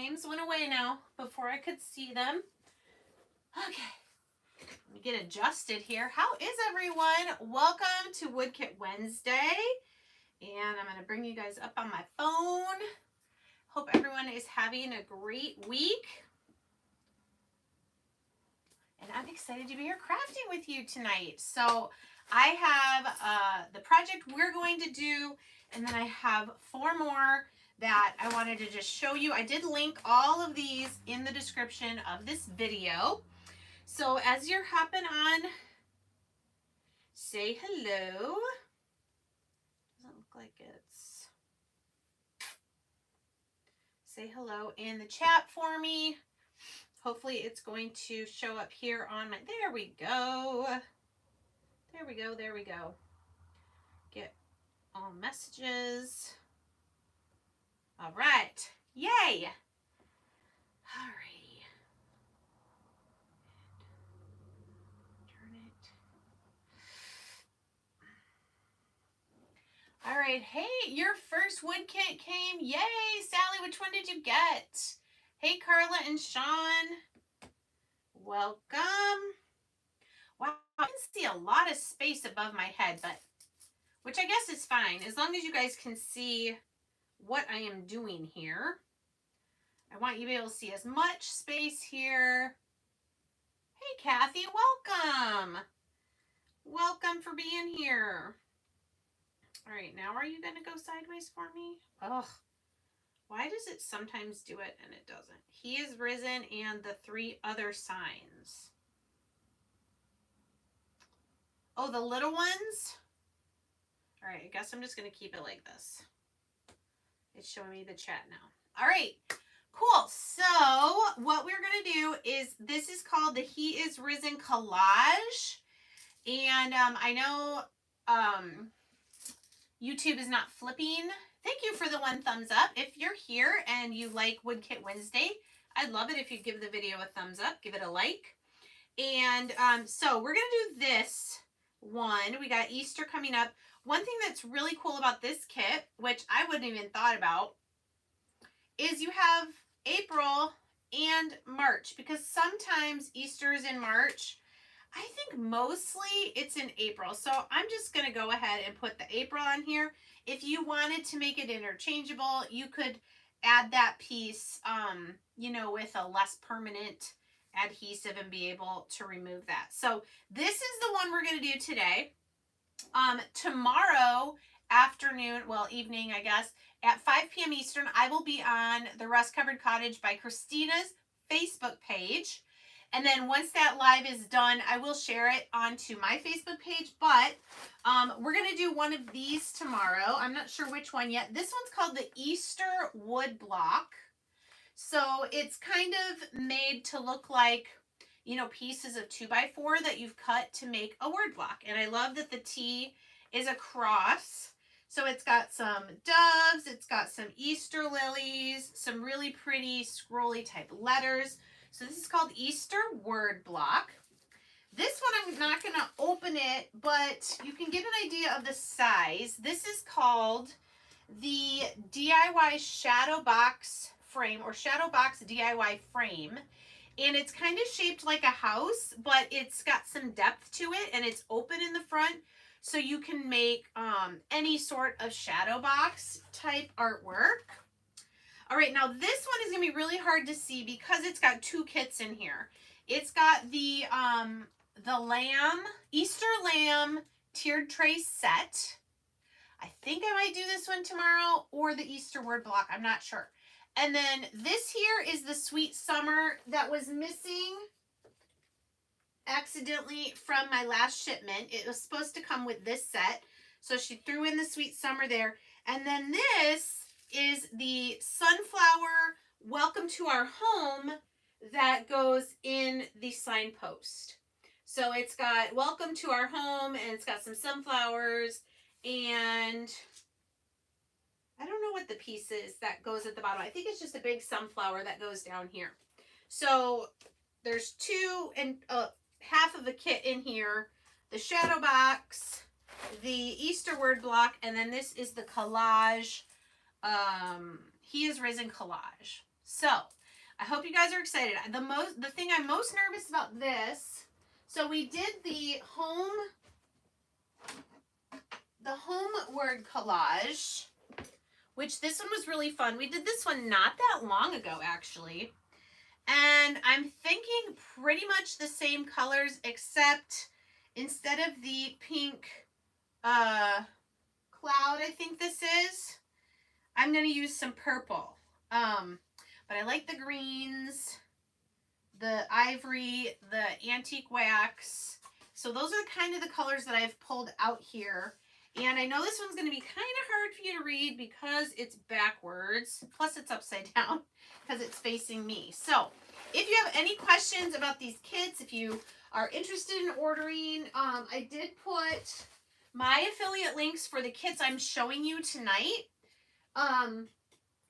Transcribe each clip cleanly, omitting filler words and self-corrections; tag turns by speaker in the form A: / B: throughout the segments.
A: names went away now before I could see them. Okay. Let me get adjusted here. How is everyone? Welcome to Woodkit Wednesday. And I'm going to bring you guys up on my phone. Hope everyone is having a great week. And I'm excited to be here crafting with you tonight. So I have the project we're going to do, and then I have 4 more that I wanted to just show you. I did link all of these in the description of this video. So as you're hopping on, say hello. Doesn't look like it's. Say hello in the chat for me. Hopefully it's going to show up here on my, there we go. There we go, there we go. Get all messages. All right, yay. Alrighty. Turn it. All right, hey, your first wood kit came. Yay, Sally, which one did you get? Hey, Carla and Sean. Welcome. Wow, I can see a lot of space above my head, but which I guess is fine as long as you guys can see what I am doing here. I want you to be able to see as much space here. Hey, Kathy, welcome. Welcome for being here. All right, now are you going to go sideways for me? Ugh. Why does it sometimes do it and it doesn't? He is risen and the 3 other signs. Oh, the little ones? All right, I guess I'm just going to keep it like this. It's showing me the chat now. All right, cool. So what we're going to do is, this is called the He is Risen Collage. And I know YouTube is not flipping. Thank you for the 1 thumbs up. If you're here and you like Woodkit Wednesday, I'd love it if you give the video a thumbs up, give it a like. And so we're going to do this one. We got Easter coming up. One thing that's really cool about this kit, which I wouldn't even thought about, is you have April and March, because sometimes Easter is in March. I think mostly it's in April. So I'm just going to go ahead and put the April on here. If you wanted to make it interchangeable, you could add that piece, you know, with a less permanent adhesive and be able to remove that. So this is the one we're going to do today. Tomorrow afternoon, well, evening, I guess, at 5 p.m. Eastern, I will be on the Rust Covered Cottage by Christina's Facebook page. And then once that live is done, I will share it onto my Facebook page. But we're going to do one of these tomorrow. I'm not sure which one yet. This one's called the Easter Wood Block. So it's kind of made to look like, you know, pieces of 2x4 that you've cut to make a word block. And I love that the T is a cross. So it's got some doves, it's got some Easter lilies, some really pretty scrolly type letters. So this is called Easter Word Block. This one, I'm not going to open it, but you can get an idea of the size. This is called the DIY Shadow Box Frame, or Shadow Box DIY Frame. And it's kind of shaped like a house, but it's got some depth to it, and it's open in the front. So you can make any sort of shadow box type artwork. All right, now this one is going to be really hard to see because it's got 2 kits in here. It's got the lamb, Easter lamb tiered tray set. I think I might do this one tomorrow, or the Easter word block. I'm not sure. And then this here is the Sweet Summer that was missing accidentally from my last shipment. It was supposed to come with this set. So she threw in the Sweet Summer there. And then this is the Sunflower Welcome to Our Home that goes in the signpost. So it's got Welcome to Our Home, and it's got some sunflowers, and I don't know what the piece is that goes at the bottom. I think it's just a big sunflower that goes down here. So there's 2 and half of the kit in here. The shadow box, the Easter word block, and then this is the collage. He is Risen Collage. So I hope you guys are excited. The thing I'm most nervous about this, so we did the home word collage, which this one was really fun. We did this one not that long ago, actually. And I'm thinking pretty much the same colors, except instead of the pink cloud, I think this is, I'm going to use some purple. But I like the greens, the ivory, the antique wax. So those are kind of the colors that I've pulled out here. And I know this one's going to be kind of hard for you to read because it's backwards. Plus it's upside down because it's facing me. So if you have any questions about these kits, if you are interested in ordering, I did put my affiliate links for the kits I'm showing you tonight.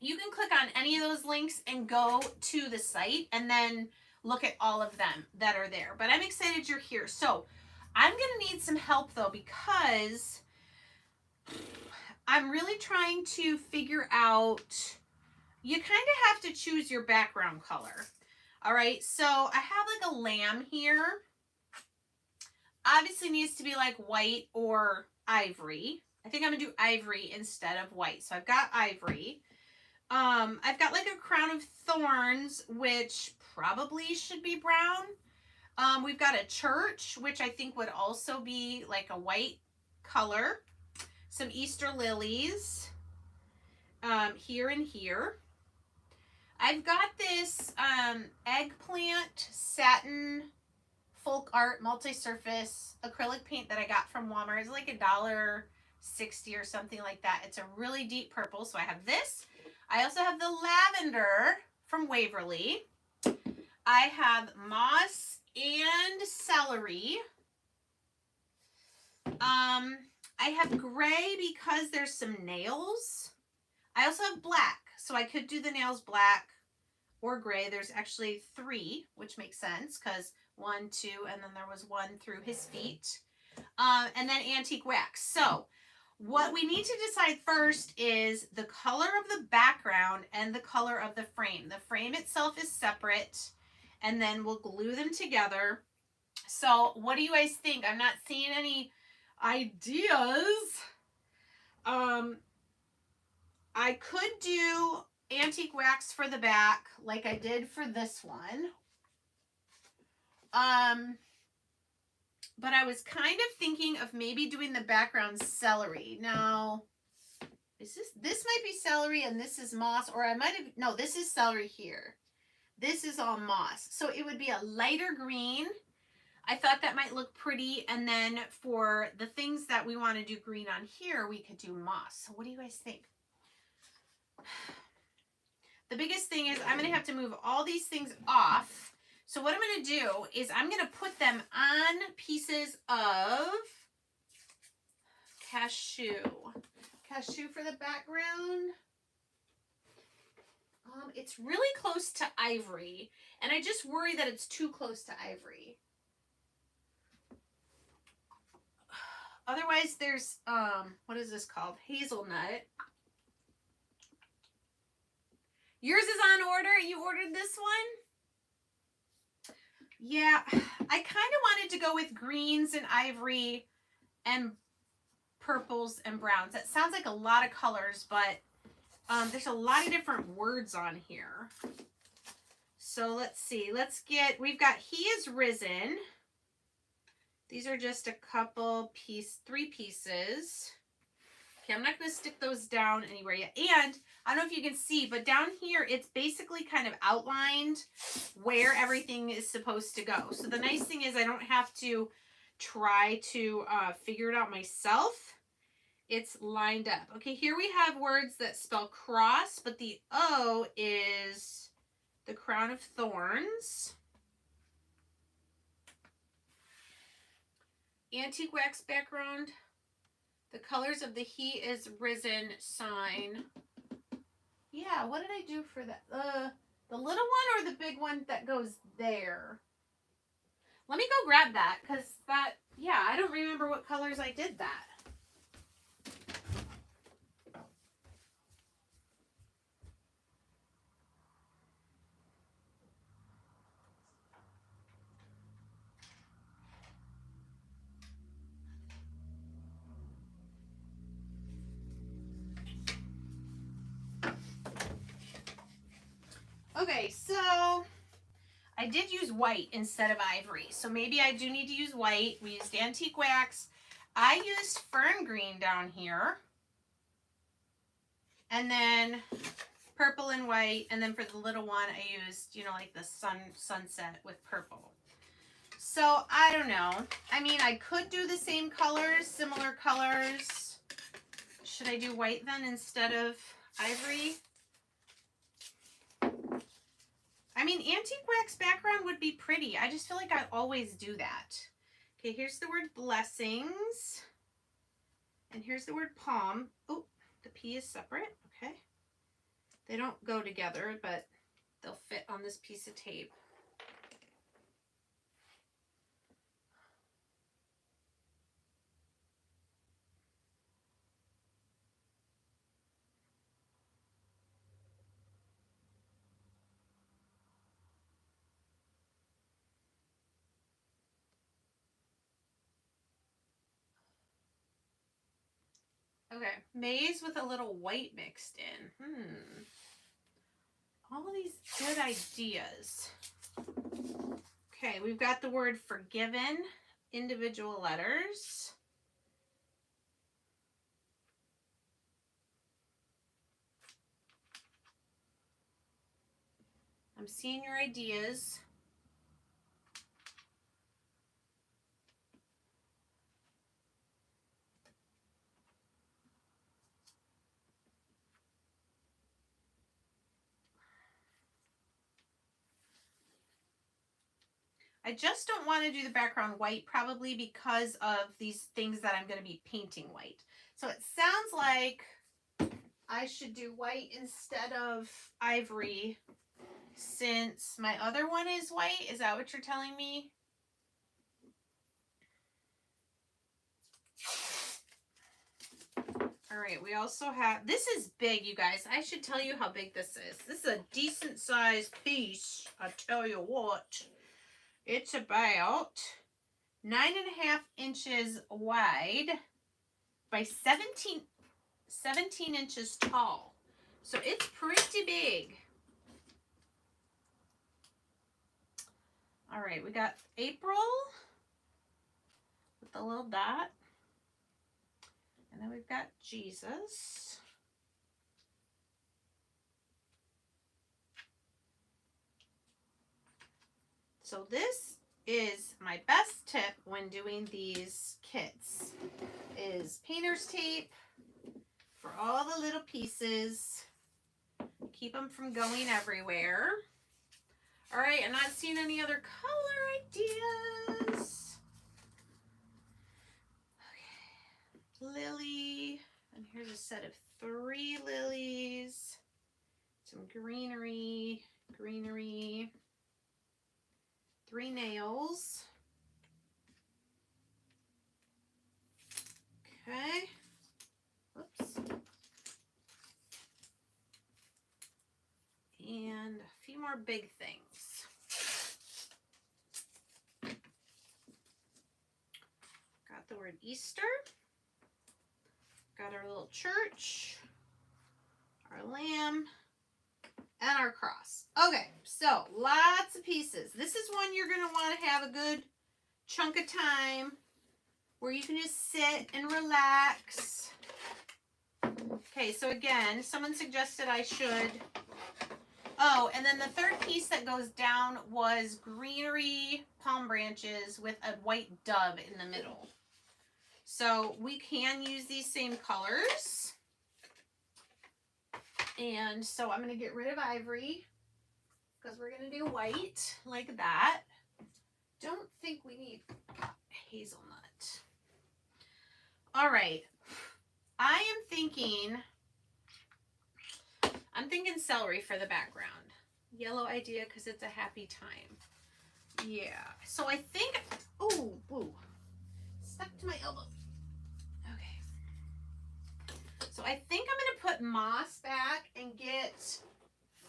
A: You can click on any of those links and go to the site and then look at all of them that are there. But I'm excited you're here. So I'm going to need some help though, because I'm really trying to figure out, you kind of have to choose your background color. All right, so I have like a lamb here. Obviously needs to be like white or ivory. I think I'm gonna do ivory instead of white. So I've got ivory. I've got like a crown of thorns, which probably should be brown. We've got a church, which I think would also be like a white color. Some Easter lilies here and here. I've got this eggplant satin folk art multi-surface acrylic paint that I got from Walmart. It's like $1.60 or something like that. It's a really deep purple. So I have this. I also have the lavender from Waverly. I have moss and celery. I have gray because there's some nails. I also have black, so I could do the nails black or gray. There's actually 3, which makes sense because 1, 2, and then there was 1 through his feet. And then antique wax. So what we need to decide first is the color of the background and the color of the frame. The frame itself is separate, and then we'll glue them together. So what do you guys think? I'm not seeing any ideas. I could do antique wax for the back like I did for this one. But I was kind of thinking of maybe doing the background celery. Now, this might be celery and this is moss, or I might have, no, this is celery here. This is all moss. So it would be a lighter green. I thought that might look pretty. And then for the things that we want to do green on here, we could do moss. So what do you guys think? The biggest thing is I'm going to have to move all these things off. So what I'm going to do is I'm going to put them on pieces of cashew. Cashew for the background. It's really close to ivory, and I just worry that it's too close to ivory. Otherwise, there's, what is this called? Hazelnut. Yours is on order? You ordered this one? Yeah, I kind of wanted to go with greens and ivory and purples and browns. That sounds like a lot of colors, but there's a lot of different words on here. So let's see. We've got He is Risen. These are just a couple 3 pieces. Okay, I'm not going to stick those down anywhere yet. And I don't know if you can see, but down here, it's basically kind of outlined where everything is supposed to go. So the nice thing is I don't have to try to figure it out myself. It's lined up. Okay, here we have words that spell cross, but the O is the crown of thorns. Antique wax background. The colors of the He is Risen sign. Yeah, what did I do for that? The little one or the big one that goes there? Let me go grab that, because that, yeah, I don't remember what colors I did that. Okay, so I did use white instead of ivory, so maybe I do need to use white. We used antique wax. I used fern green down here, and then purple and white, and then for the little one I used, you know, like the sunset with purple. So I don't know. I mean, I could do the same colors, similar colors. Should I do white then instead of ivory? I mean, antique wax background would be pretty. I just feel like I always do that. Okay, here's the word blessings. And here's the word palm. Oh, the P is separate. Okay. They don't go together, but they'll fit on this piece of tape. Okay, maize with a little white mixed in. All of these good ideas. Okay, we've got the word forgiven, individual letters. I'm seeing your ideas. I just don't want to do the background white, probably because of these things that I'm going to be painting white. So it sounds like I should do white instead of ivory, since my other one is white. Is that what you're telling me? All right, we also have, this is big, you guys. I should tell you how big this is. This is a decent sized piece. I tell you what. It's about 9.5 inches wide by 17 inches tall. So it's pretty big. All right, we got April with the little dot. And then we've got Jesus. So this is my best tip when doing these kits, is painter's tape for all the little pieces. Keep them from going everywhere. All right, I'm not seeing any other color ideas. Okay, lily, and here's a set of 3 lilies, some greenery, 3 nails. Okay. Oops. And a few more big things. Got the word Easter. Got our little church, our lamb, and our cross. Okay, so lots of pieces. This is one you're going to want to have a good chunk of time where you can just sit and relax. Okay, so again, someone suggested I should... Oh, and then the third piece that goes down was greenery palm branches with a white dove in the middle. So we can use these same colors. And so I'm going to get rid of ivory because we're going to do white like that. Don't think we need hazelnut. All right. I'm thinking celery for the background. Yellow idea because it's a happy time. Yeah. So I think, oh, stuck to my elbow. Okay. So I think I'm going to put moss back and get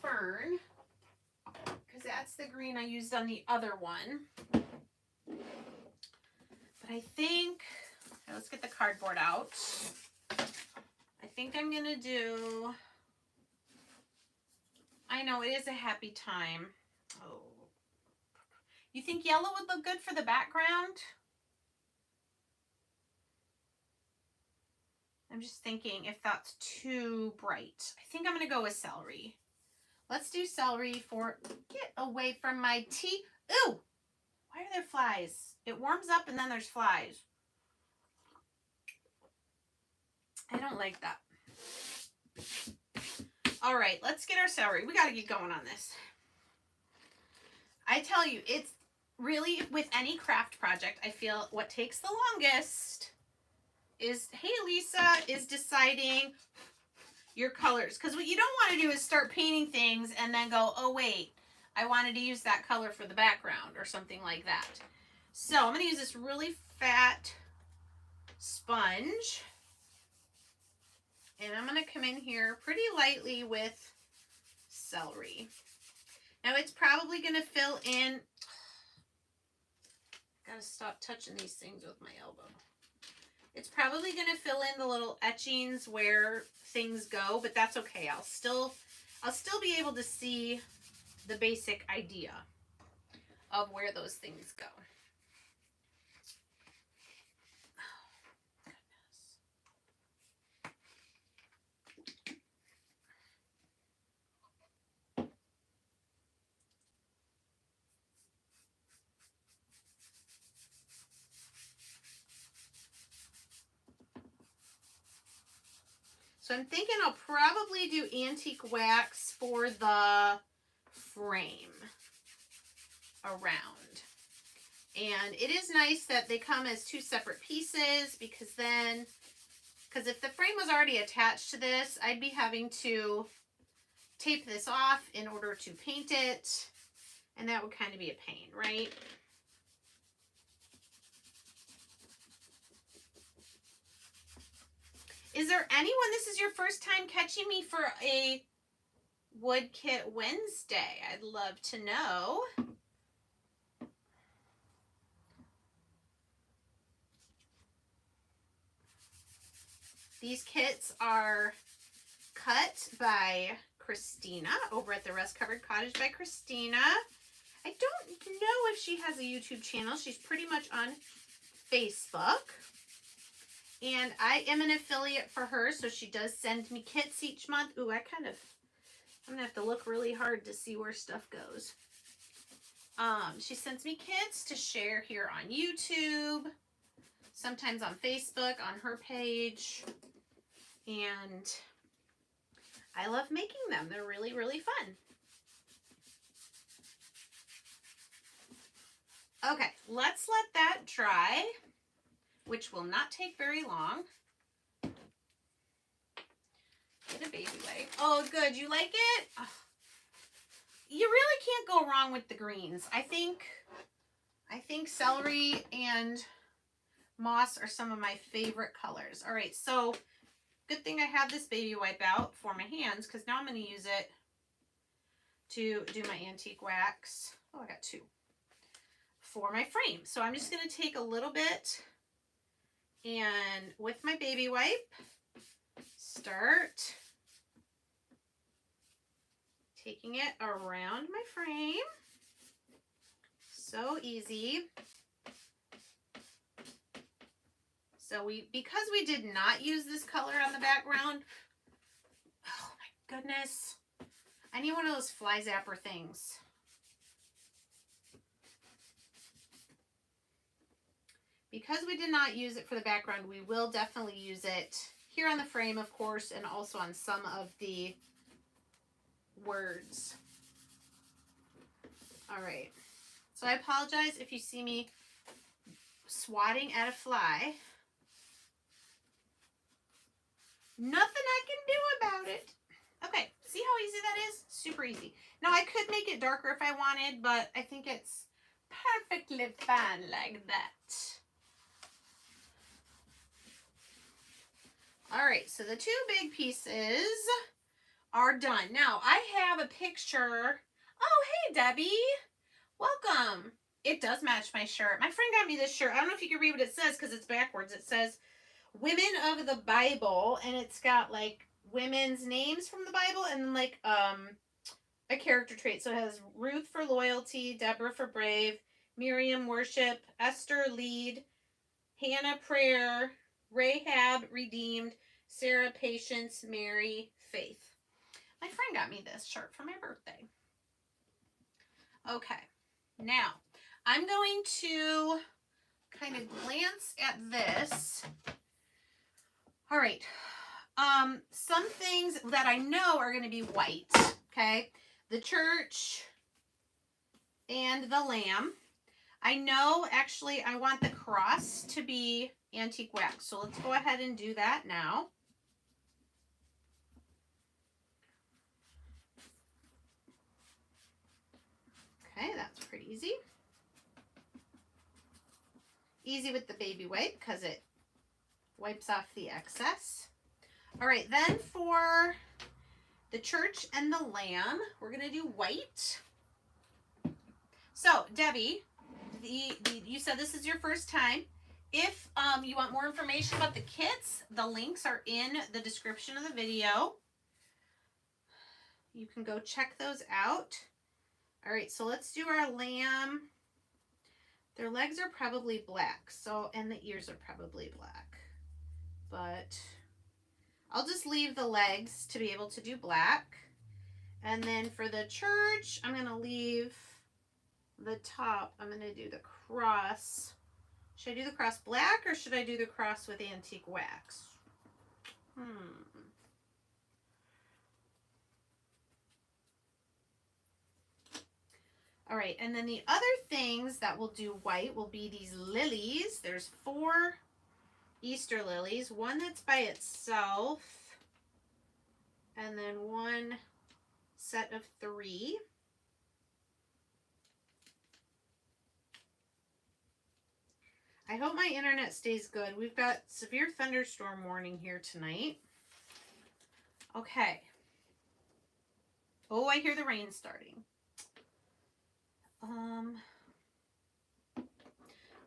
A: fern, because that's the green I used on the other one. But I think, let's get the cardboard out. I think I'm going to do I know, it is a happy time. Oh. You think yellow would look good for the background? I'm just thinking if that's too bright. I think I'm going to go with celery. Let's do celery for, get away from my tea. Ooh, why are there flies? It warms up and then there's flies. I don't like that. All right, let's get our celery. We got to get going on this. I tell you, it's really, with any craft project, I feel what takes the longest is, hey Lisa, is deciding your colors. Because what you don't want to do is start painting things and then go, oh wait, I wanted to use that color for the background or something like that. So I'm going to use this really fat sponge. And I'm going to come in here pretty lightly with celery. Now it's probably going to fill in. Gotta stop touching these things with my elbow. It's probably going to fill in the little etchings where things go, but that's okay. I'll still be able to see the basic idea of where those things go. So I'm thinking I'll probably do antique wax for the frame around. And it is nice that they come as two separate pieces, because if the frame was already attached to this, I'd be having to tape this off in order to paint it. And that would kind of be a pain, right? Is there anyone, this is your first time catching me for a Wood Kit Wednesday? I'd love to know. These kits are cut by Christina over at the Rust Covered Cottage by Christina. I don't know if she has a YouTube channel. She's pretty much on Facebook. And I am an affiliate for her, so she does send me kits each month. Ooh, I'm going to have to look really hard to see where stuff goes. She sends me kits to share here on YouTube, sometimes on Facebook, on her page. And I love making them. They're really, really fun. Okay, let's let that dry, which will not take very long. Get a baby wipe. Oh, good. You like it? Oh. You really can't go wrong with the greens. I think celery and moss are some of my favorite colors. All right, so good thing I have this baby wipe out for my hands, because now I'm going to use it to do my antique wax. Oh, I got two for my frame. So I'm just going to take a little bit and with my baby wipe, start taking it around my frame. So easy. So because we did not use this color on the background, oh my goodness, I need one of those fly zapper things. Because we did not use it for the background, we will definitely use it here on the frame, of course, and also on some of the words. All right. So I apologize if you see me swatting at a fly. Nothing I can do about it. Okay, see how easy that is? Super easy. Now I could make it darker if I wanted, but I think it's perfectly fine like that. All right, so the two big pieces are done. Now I have a picture. Oh, hey, Debbie. Welcome. It does match my shirt. My friend got me this shirt. I don't know if you can read what it says because it's backwards. It says Women of the Bible, and it's got like women's names from the Bible and like a character trait. So it has Ruth for loyalty, Deborah for brave, Miriam worship, Esther lead, Hannah prayer, Rahab redeemed, Sarah patience, Mary faith. My friend got me this shirt for my birthday. Okay, now I'm going to kind of glance at this. All right, some things that I know are going to be white, okay? The church and the lamb. I know, actually, I want the cross to be antique wax, so let's go ahead and do that now. Okay, that's pretty easy. Easy with the baby wipe because it wipes off the excess. All right, then for the church and the lamb, we're going to do white. So, Debbie, you said this is your first time. If you want more information about the kits, the links are in the description of the video. You can go check those out. All right, so let's do our lamb. Their legs are probably black, so, and the ears are probably black. But I'll just leave the legs to be able to do black. And then for the church, I'm going to leave the top. I'm going to do the cross. Should I do the cross black or should I do the cross with antique wax? All right, and then the other things that we'll do white will be these lilies. There's 4 Easter lilies, one that's by itself, and then one set of 3. I hope my internet stays good. We've got severe thunderstorm warning here tonight. Okay. Oh, I hear the rain starting.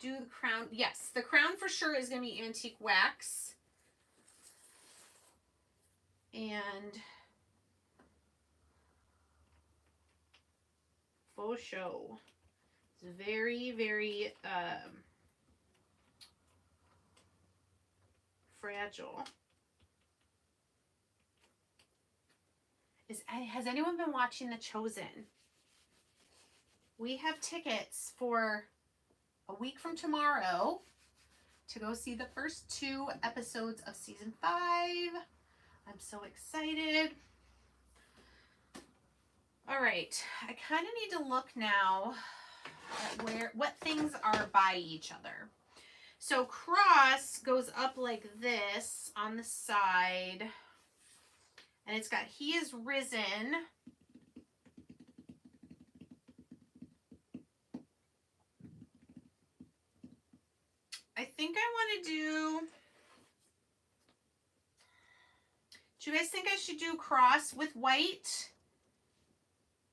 A: Do the crown. Yes, the crown for sure is going to be antique wax. And faux show. It's very, very fragile. Has anyone been watching The Chosen? We have tickets for a week from tomorrow to go see the first 2 episodes of season 5. I'm so excited. All right, I kind of need to look now at what things are by each other. So cross goes up like this on the side, and it's got He is risen. I think I want to do you guys think I should do cross with white?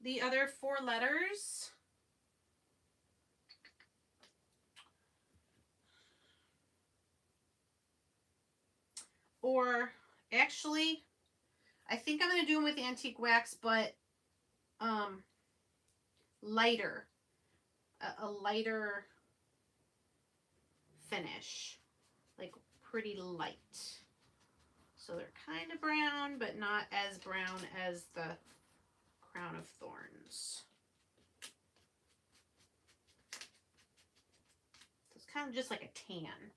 A: The other 4 letters? Or actually, I think I'm going to do them with antique wax, but lighter. A lighter finish. Like pretty light. So they're kind of brown, but not as brown as the crown of thorns. So it's kind of just like a tan.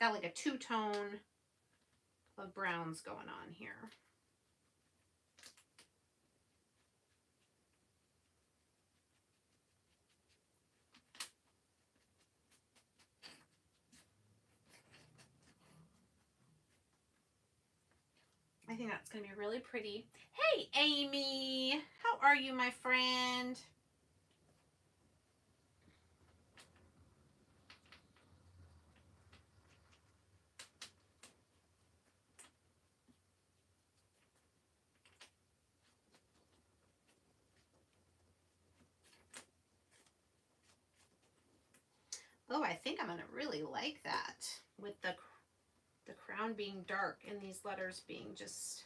A: Got like a 2-tone of browns going on here. I think that's going to be really pretty. Hey, Amy. How are you, my friend? Oh, I think I'm going to really like that with the crown being dark and these letters being just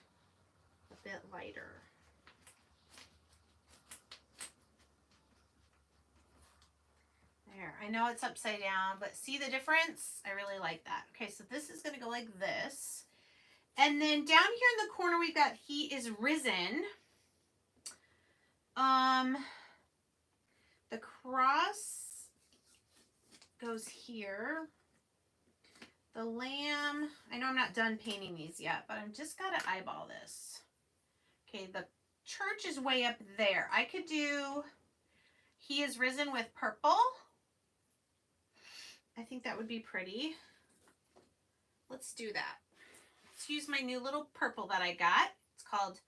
A: a bit lighter. I know it's upside down, but see the difference? I really like that. Okay, so this is going to go like this. And then down here in the corner, we've got He is Risen. The cross goes here. The lamb, I know I'm not done painting these yet, but I'm just got to eyeball this. Okay, the church is way up there. I could do He is Risen with purple. I think that would be pretty. Let's do that. Let's use my new little purple that I got. It's called,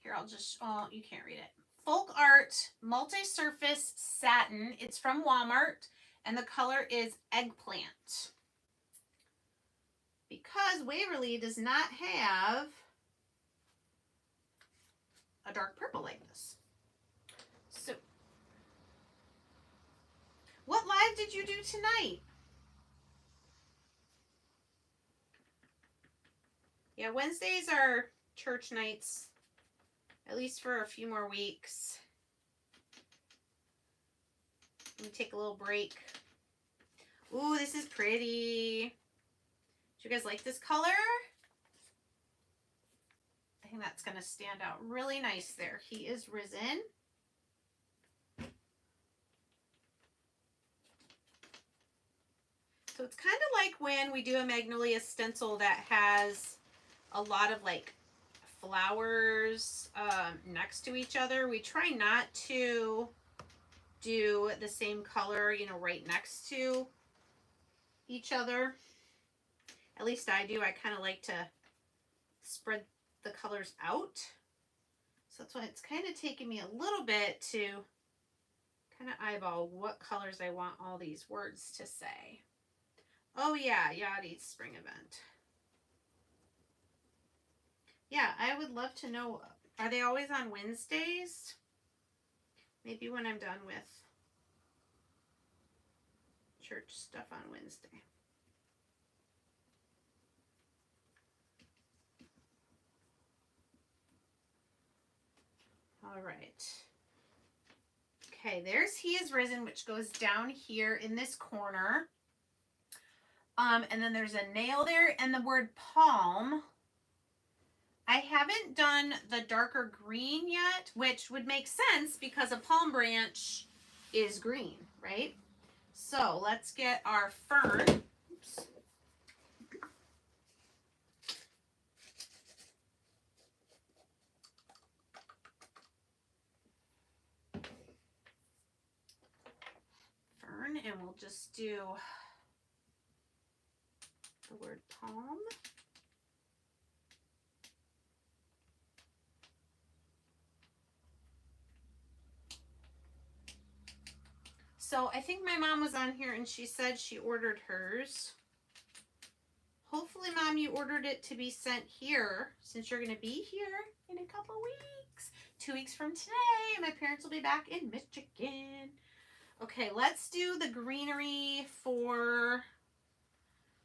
A: here, I'll just, oh, you can't read it. Folk Art Multi-Surface Satin. It's from Walmart, and the color is Eggplant. Because Waverly does not have a dark purple like this. So, what live did you do tonight? Yeah, Wednesdays are church nights, at least for a few more weeks. Let me take a little break. Ooh, this is pretty. Do you guys like this color? I think that's going to stand out really nice there. He is Risen. So it's kind of like when we do a magnolia stencil that has a lot of like flowers next to each other. We try not to do the same color, you know, right next to each other. At least I do. I kind of like to spread the colors out. So that's why it's kind of taking me a little bit to kind of eyeball what colors I want all these words to say. Oh yeah, Yadi's spring event. Yeah, I would love to know, are they always on Wednesdays? Maybe when I'm done with church stuff on Wednesday. All right. Okay, there's He is Risen, which goes down here in this corner. And then there's a nail there and the word palm. I haven't done the darker green yet, which would make sense because a palm branch is green, right? So let's get our fern. Oops. Fern, and we'll just do the word palm. So I think my mom was on here and she said she ordered hers. Hopefully, Mom, you ordered it to be sent here since you're going to be here in a couple weeks. 2 weeks from today, my parents will be back in Michigan. Okay, let's do the greenery for,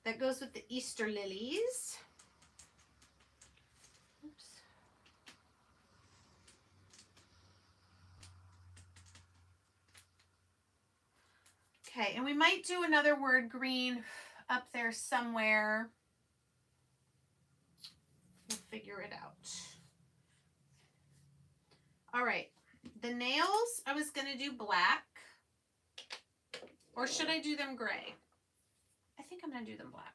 A: that goes with the Easter lilies. Oops. Okay, and we might do another word green up there somewhere. We'll figure it out. All right, the nails, I was going to do black. Or should I do them gray? I think I'm going to do them black.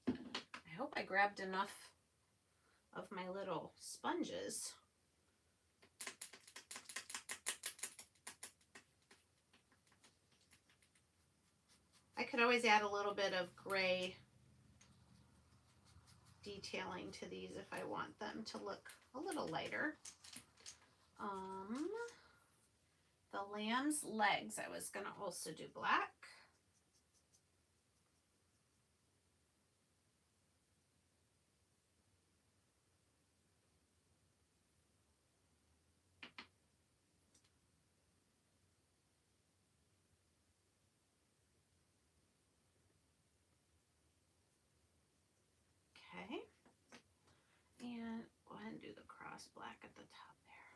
A: I hope I grabbed enough of my little sponges. I could always add a little bit of gray detailing to these if I want them to look a little lighter. The lamb's legs, I was going to also do black. Okay. And go ahead and do the cross black at the top there.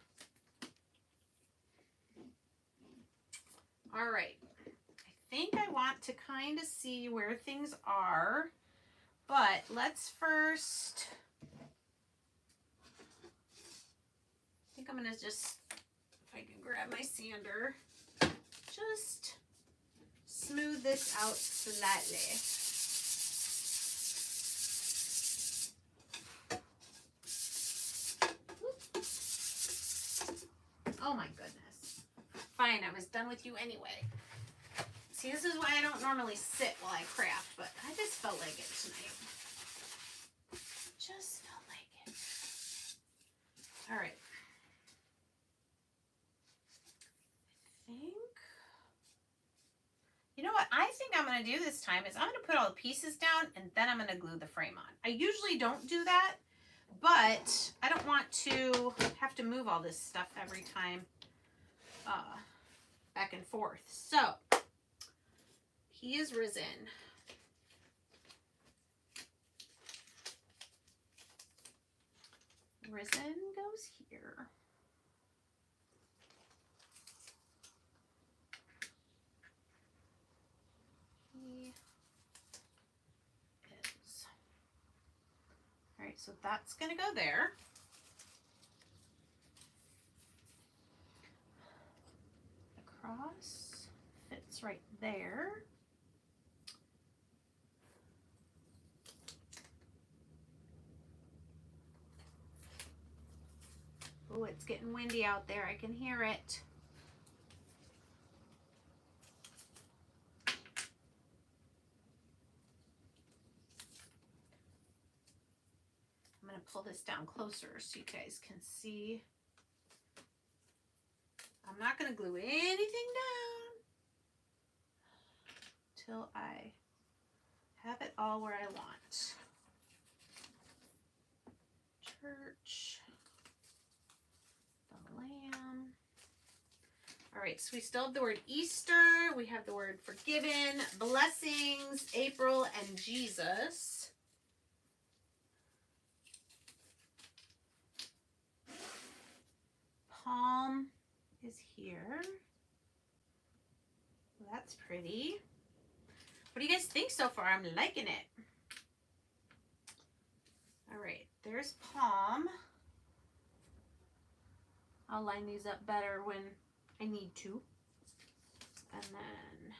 A: All right. I think I want to kind of see where things are, but let's first, I think I'm going to just, if I can grab my sander, just smooth this out slightly. Oh my goodness. Fine, I was done with you anyway. See, this is why I don't normally sit while I craft, but I just felt like it tonight. Just felt like it. All right. I think, you know what I think I'm going to do this time is I'm going to put all the pieces down and then I'm going to glue the frame on. I usually don't do that, but I don't want to have to move all this stuff every time back and forth. So he is risen. Risen goes here. He is. All right, so that's going to go there. The cross fits right there. Oh, it's getting windy out there. I can hear it. I'm going to pull this down closer so you guys can see. I'm not going to glue anything down till I have it all where I want. Church. The Lamb. All right, so we still have the word Easter. We have the word forgiven, blessings, April, and Jesus. Palm is here. Well, that's pretty. What do you guys think so far? I'm liking it. All right, there's palm. I'll line these up better when I need to. And then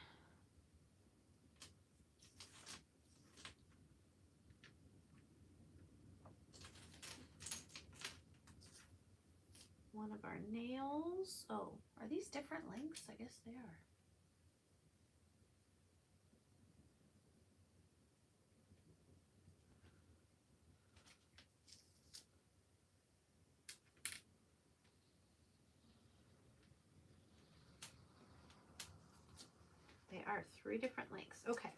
A: one of our nails. Oh, are these different lengths? I guess they are. They are 3 different lengths. Okay.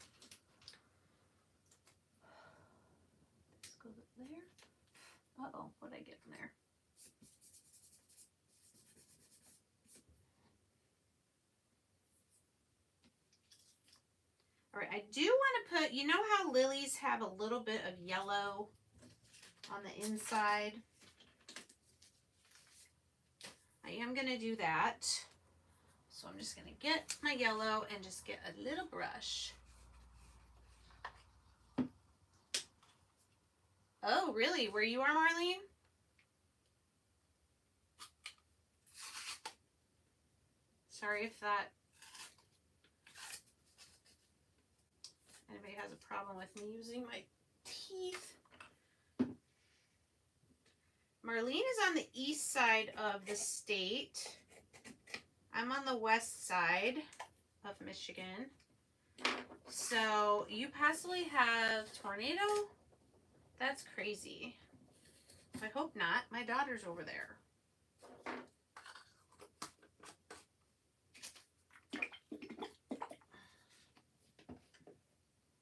A: This goes up there. Uh-oh, what did I get in there? All right, I do want to put, you know how lilies have a little bit of yellow on the inside? I am going to do that. So I'm just going to get my yellow and just get a little brush. Oh, really? Where you are, Marlene? Sorry if that anybody has a problem with me using my teeth. Marlene is on the east side of the state. I'm on the west side of Michigan. So you possibly have tornado? That's crazy. I hope not. My daughter's over there.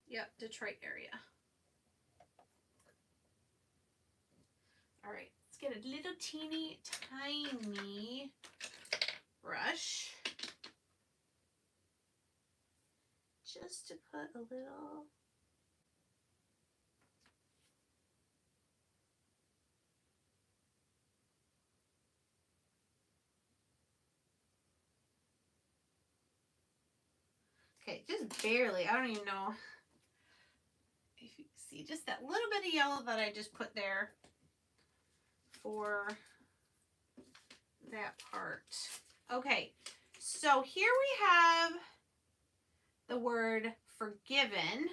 A: Yep, Detroit area. All right, let's get a little teeny tiny brush. Just to put a little. Okay, just barely. I don't even know if you can see just that little bit of yellow that I just put there for that part. Okay, so here we have the word forgiven.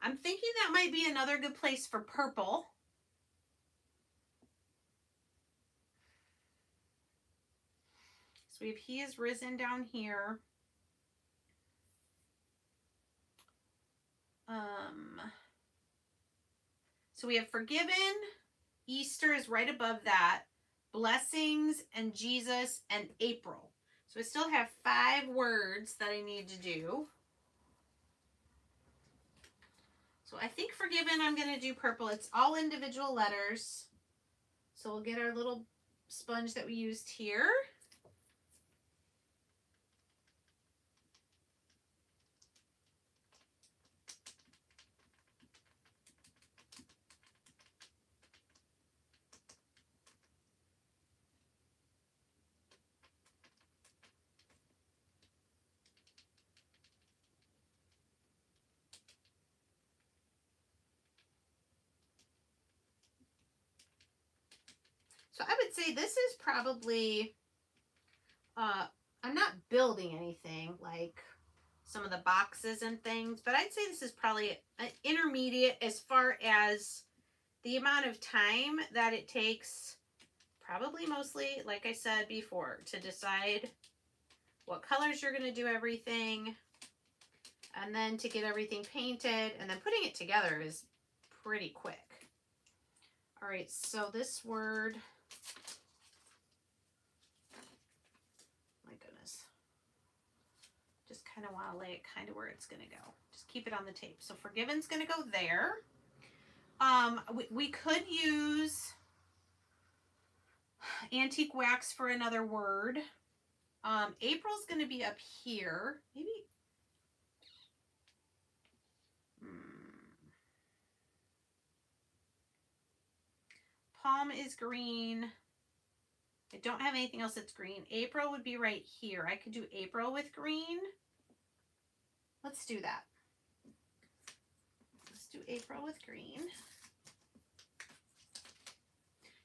A: I'm thinking that might be another good place for purple. So we have he is risen down here. So we have forgiven. Easter is right above that. Blessings and Jesus and April. So I still have 5 words that I need to do. So I think forgiven, I'm going to do purple. It's all individual letters. So we'll get our little sponge that we used here. So I would say this is probably, I'm not building anything like some of the boxes and things, but I'd say this is probably an intermediate as far as the amount of time that it takes, probably mostly, like I said before, to decide what colors you're going to do everything, and then to get everything painted, and then putting it together is pretty quick. All right, so this word, my goodness, just kind of want to lay it kind of where it's going to go. Just keep it on the tape. So forgiven's going to go there. We could use antique wax for another word. April's going to be up here. Maybe. Palm is green. I don't have anything else that's green. April would be right here. I could do April with green. Let's do that. Let's do April with green.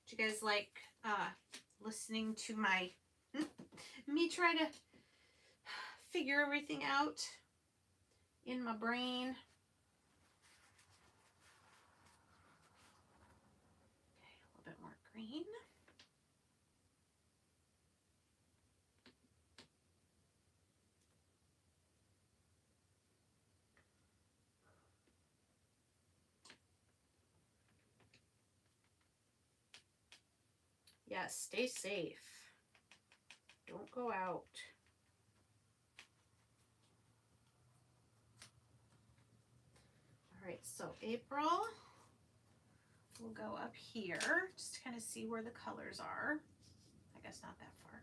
A: Do you guys like listening to my me try to figure everything out in my brain? Okay, a little bit more green. Yes, stay safe. Don't go out. All right, so April will go up here just to kind of see where the colors are. I guess not that far.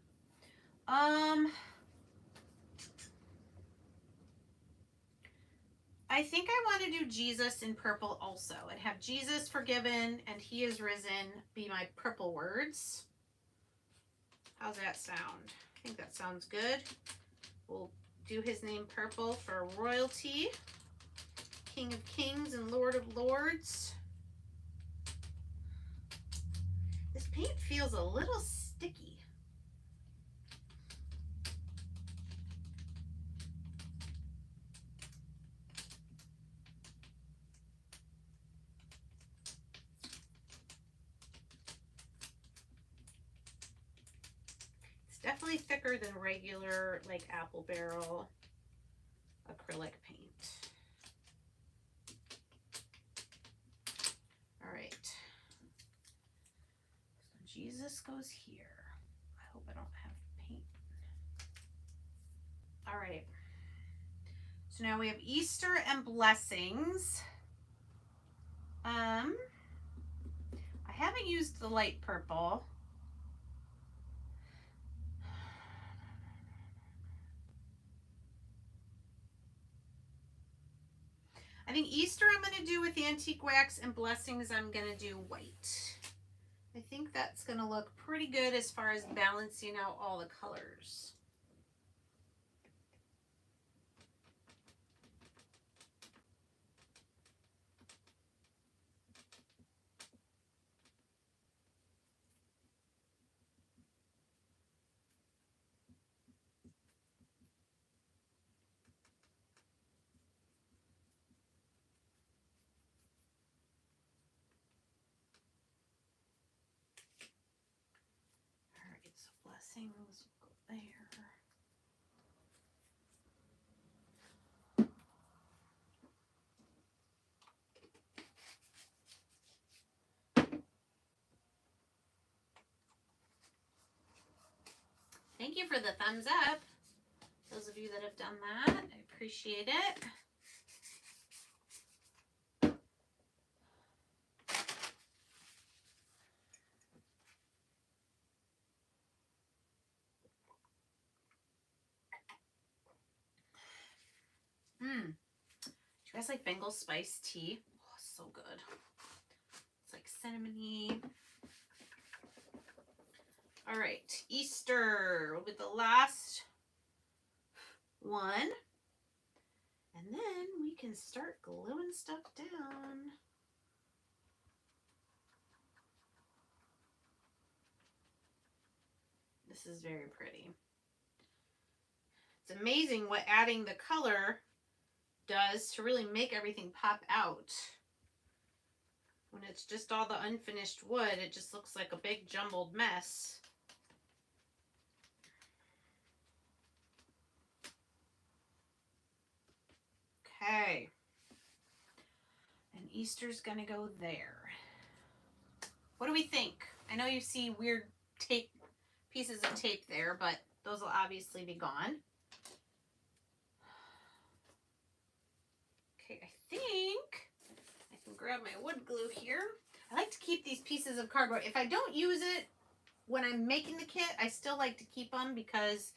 A: I think I want to do Jesus in purple also and have Jesus forgiven and he is risen be my purple words. How's that sound? I think that sounds good. We'll do his name purple for royalty, King of Kings and Lord of Lords. This paint feels a little sticky. It's definitely thicker than regular like apple barrel acrylic paint. All right. So Jesus goes here. I hope I don't have paint. All right. So now we have Easter and blessings. I haven't used the light purple. I think Easter I'm going to do with antique wax and blessings I'm going to do white. I think that's going to look pretty good as far as balancing out all the colors. things will go there. Thank you for the thumbs up. Those of you that have done that, I appreciate it. Do you guys like Bengal spice tea? Oh, so good. It's like cinnamony. All right, Easter will be the last one. And then we can start gluing stuff down. This is very pretty. It's amazing what adding the color does to really make everything pop out. When it's just all the unfinished wood, it just looks like a big jumbled mess. Okay. And Easter's gonna go there. What do we think? I know you see weird tape, pieces of tape there, but those will obviously be gone. Okay, I think I can grab my wood glue here. I like to keep these pieces of cardboard. If I don't use it when I'm making the kit, I still like to keep them because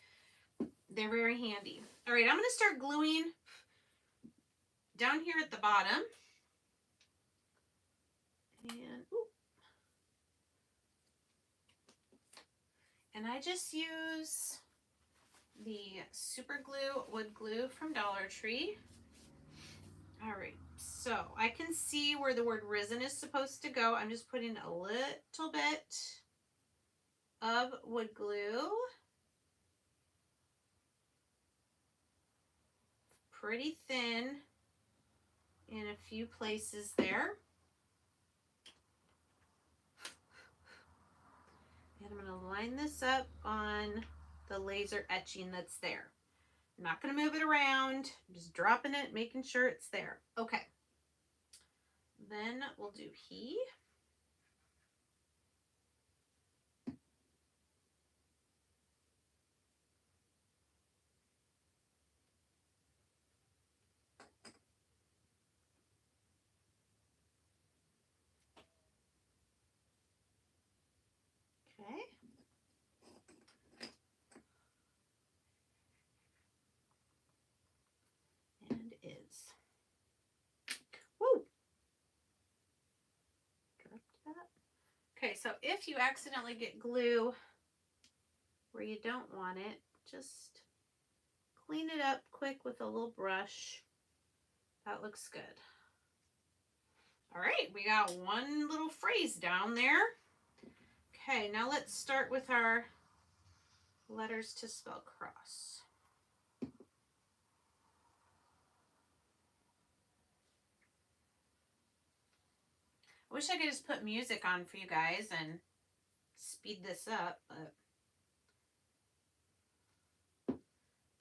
A: they're very handy. All right, I'm going to start gluing down here at the bottom. And I just use the super glue wood glue from Dollar Tree. All right, so I can see where the word risen is supposed to go. I'm just putting a little bit of wood glue. Pretty thin in a few places there. And I'm going to line this up on the laser etching that's there. I'm not going to move it around. I'm just dropping it, making sure it's there. Okay. Then we'll do he. Okay. And is. Woo! Dropped that. Okay, so if you accidentally get glue where you don't want it, just clean it up quick with a little brush. That looks good. All right, we got one little phrase down there. Okay, now let's start with our letters to spell cross. I wish I could just put music on for you guys and speed this up, but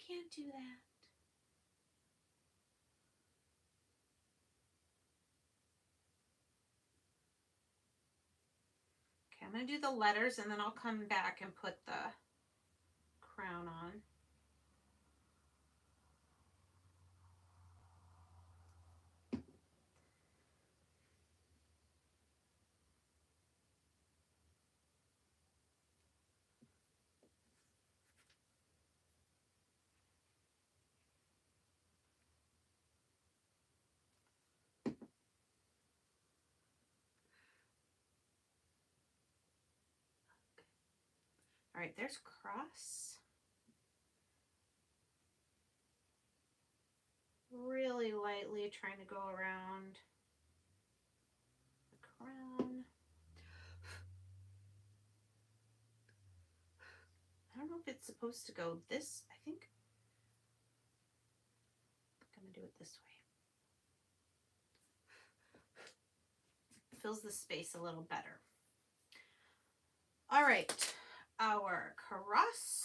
A: can't do that. Okay, I'm going to do the letters and then I'll come back and put the crown on. All right, there's cross. Really lightly trying to go around the crown. I don't know if it's supposed to go this, I think I'm going to do it this way. Fills the space a little better. All right, our cross.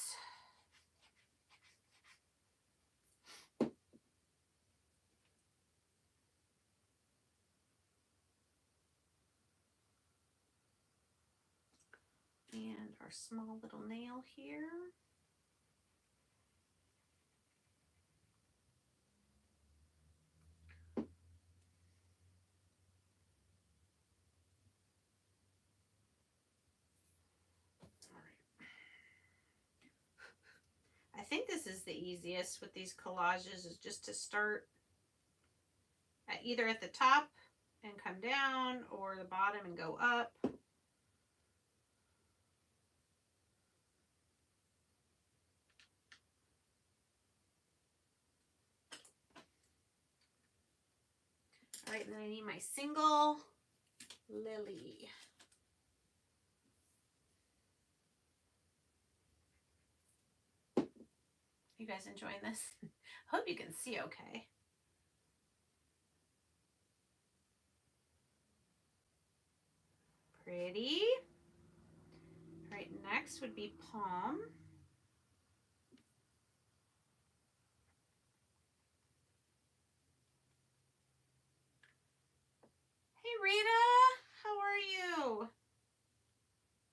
A: And our small little nail here. I think this is the easiest with these collages, is just to start at either at the top and come down, or the bottom and go up. All right, and then I need my single lily. You guys enjoying this? Hope you can see okay. Pretty. All right, next would be palm. Hey Rita, how are you?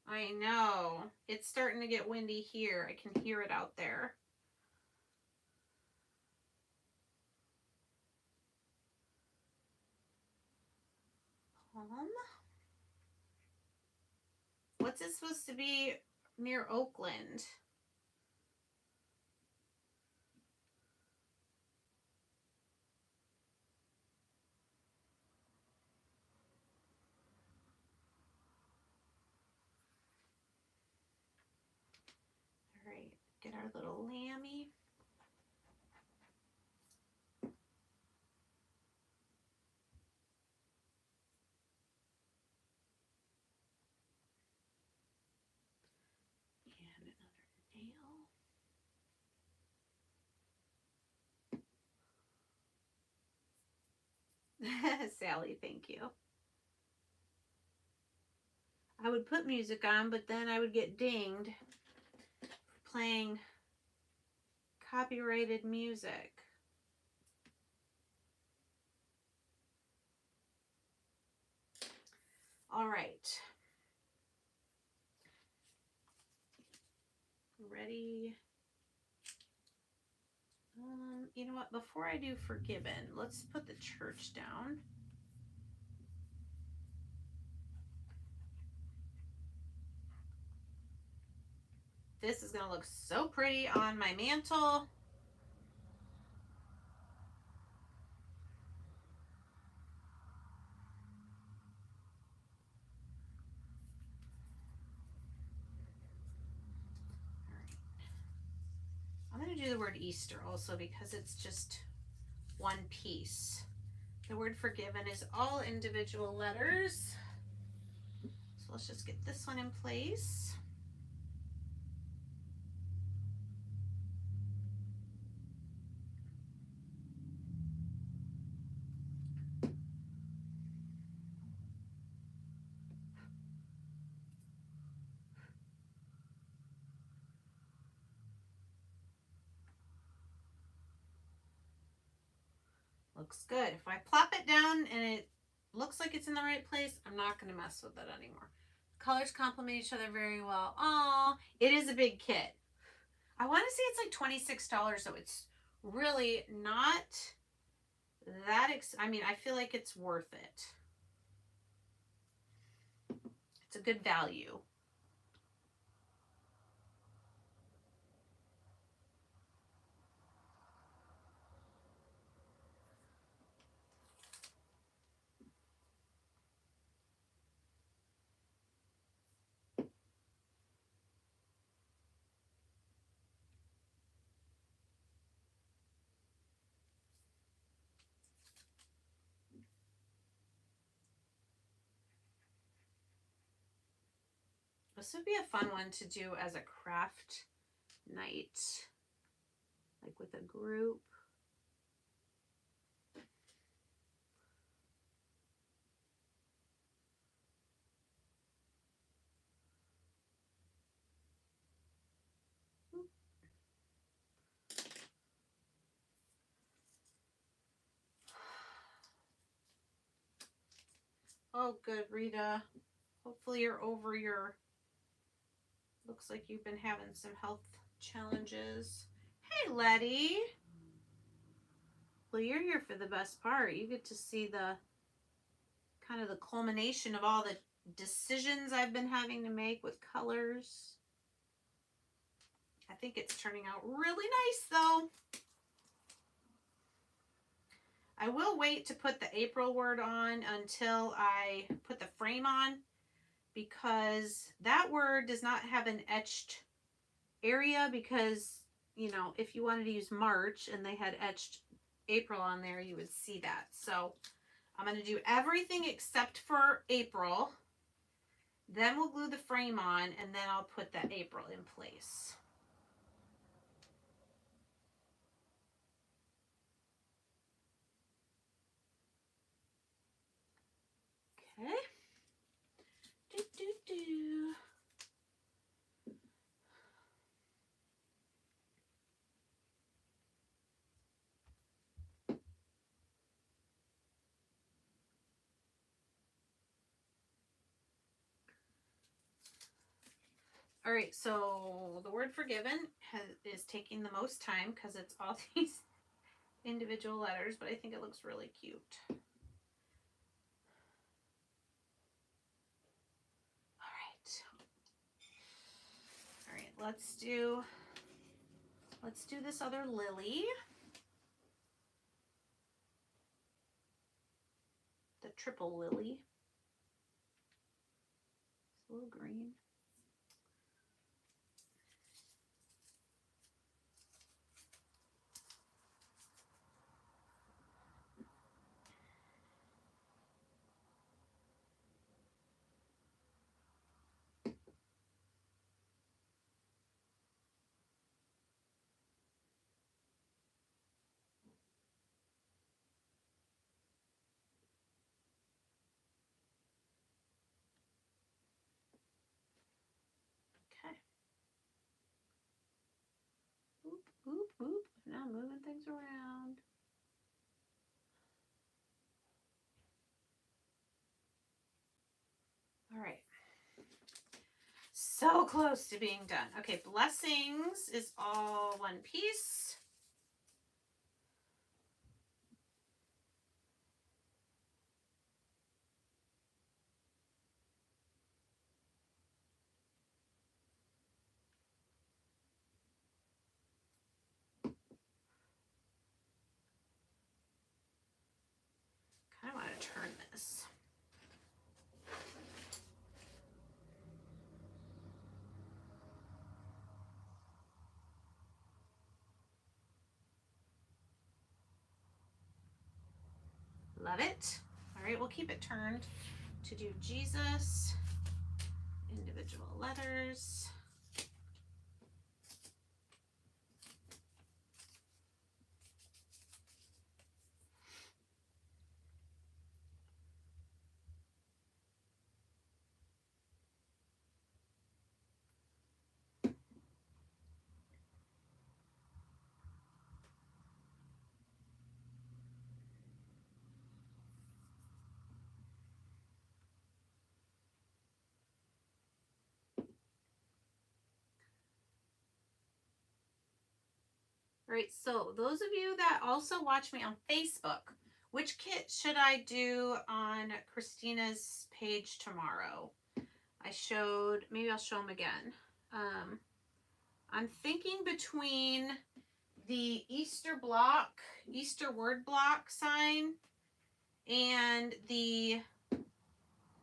A: I know. It's starting to get windy here. I can hear it out there. Palm. What's it supposed to be near Oakland? All right, get our little lammy. And another nail. Sally, thank you. I would put music on, but then I would get dinged for playing copyrighted music. All right. Ready? You know what? Before I do Forgiven, let's put the church down. This is going to look so pretty on my mantle. I'm going to do the word Easter also because it's just one piece. The word Forgiven is all individual letters. So let's just get this one in place. Looks good. If I plop it down and it looks like it's in the right place, I'm not going to mess with it anymore. Colors complement each other very well. Aw, it is a big kit. I want to say it's like $26, so it's really not that I mean, I feel like it's worth it. It's a good value. This would be a fun one to do as a craft night, like with a group. Oh, good, Rita. Hopefully you're over your, looks like you've been having some health challenges. Hey, Letty. Well, you're here for the best part. You get to see the kind of the culmination of all the decisions I've been having to make with colors. I think it's turning out really nice though. I will wait to put the April word on until I put the frame on, because that word does not have an etched area, because, you know, if you wanted to use March and they had etched April on there, you would see that. So I'm going to do everything except for April. Then we'll glue the frame on, and then I'll put that April in place. Okay. Do, do, do. All right, so the word forgiven is taking the most time because it's all these individual letters, but I think it looks really cute. All right, let's do this other lily. The triple lily. It's a little green. Okay. Oop, oop, oop. Now moving things around. All right. So close to being done. Okay, blessings is all one piece. Kind of want to turn this. Love it. All right, we'll keep it turned to do Jesus, individual letters. All right, so those of you that also watch me on Facebook, which kit should I do on Christina's page tomorrow? I showed, maybe I'll show them again. I'm thinking between the Easter block, Easter word block sign, and the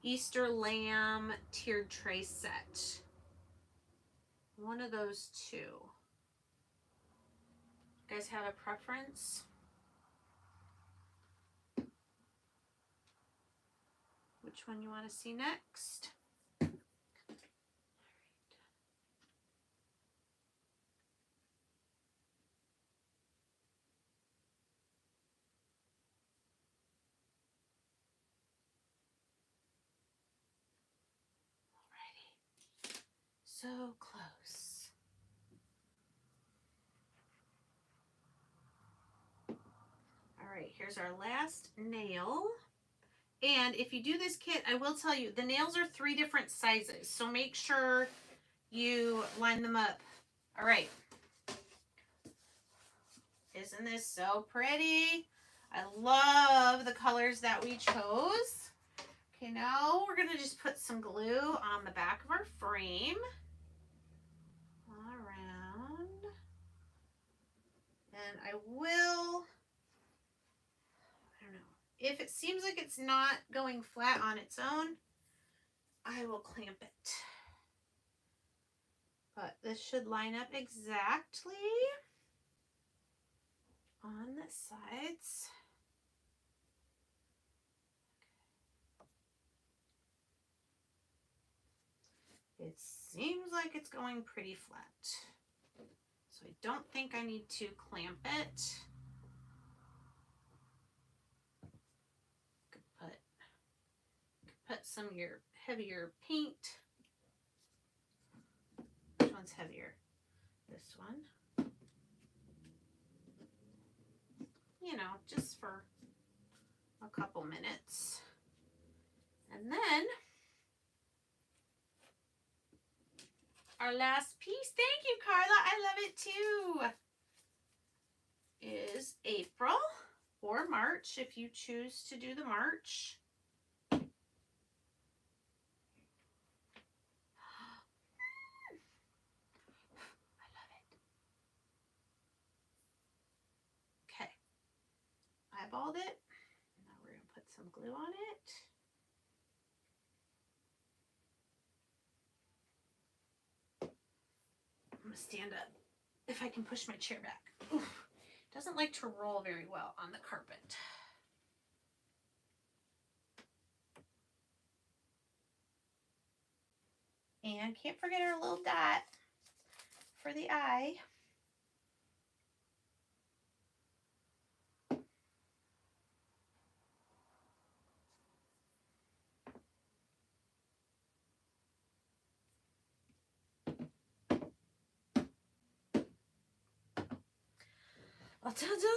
A: Easter lamb tiered tray set. One of those two. You guys have a preference? Which one you want to see next? Alrighty. So close. All right, here's our last nail. And if you do this kit, I will tell you, the nails are 3 different sizes. So make sure you line them up. All right. Isn't this so pretty? I love the colors that we chose. Okay, now we're going to just put some glue on the back of our frame. All around. And I will, I don't know, if it seems like it's not going flat on its own, I will clamp it. But this should line up exactly on the sides. It seems like it's going pretty flat. So I don't think I need to clamp it. Could put some of your heavier paint. Which one's heavier? This one. You know, just for a couple minutes. And then our last piece, thank you, Carla, I love it too, is April or March if you choose to do the March. Eyeballed it. Now we're going to put some glue on it. I'm going to stand up if I can push my chair back. Oof. Doesn't like to roll very well on the carpet. And can't forget our little dot for the eye. Ta-da!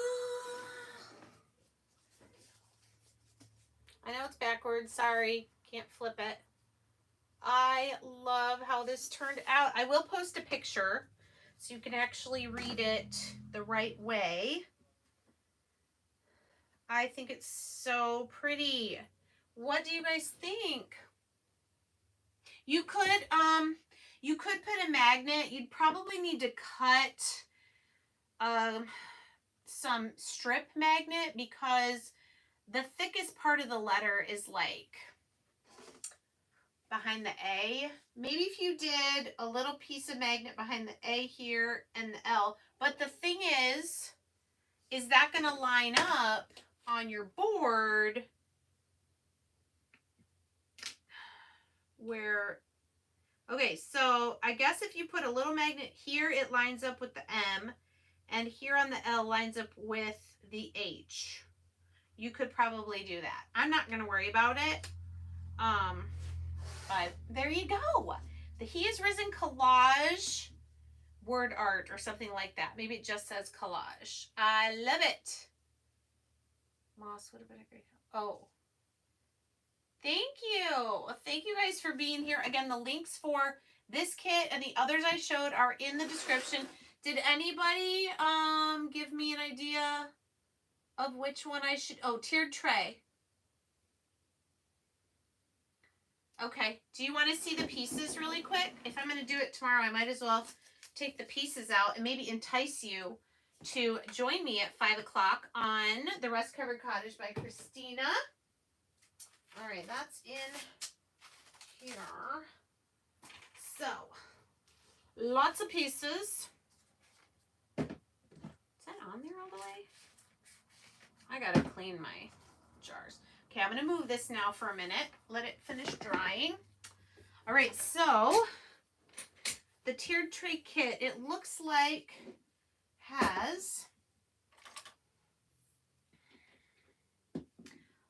A: I know it's backwards. Sorry. Can't flip it. I love how this turned out. I will post a picture so you can actually read it the right way. I think it's so pretty. What do you guys think? You could put a magnet. You'd probably need to cut some strip magnet because the thickest part of the letter is like behind the A. Maybe if you did a little piece of magnet behind the A here and the L. But the thing is that going to line up on your board where, okay, so I guess if you put a little magnet here, it lines up with the M, and here on the L lines up with the H. You could probably do that. I'm not going to worry about it. But there you go. The He Is Risen Collage word art or something like that. Maybe it just says collage. I love it. Moss would have been a great help. Oh. Thank you. Thank you guys for being here. Again, the links for this kit and the others I showed are in the description. Did anybody give me an idea of which one I should? Oh, tiered tray. Okay. Do you want to see the pieces really quick? If I'm going to do it tomorrow, I might as well take the pieces out and maybe entice you to join me at 5 o'clock on The Rust Covered Cottage by Christina. All right, that's in here. So, lots of pieces. Is that on there all the way? I gotta clean my jars. Okay, I'm gonna move this now for a minute. Let it finish drying. All right, so the tiered tray kit, it looks like has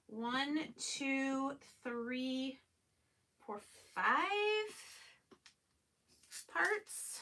A: 1, 2, 3, 4, 5 parts.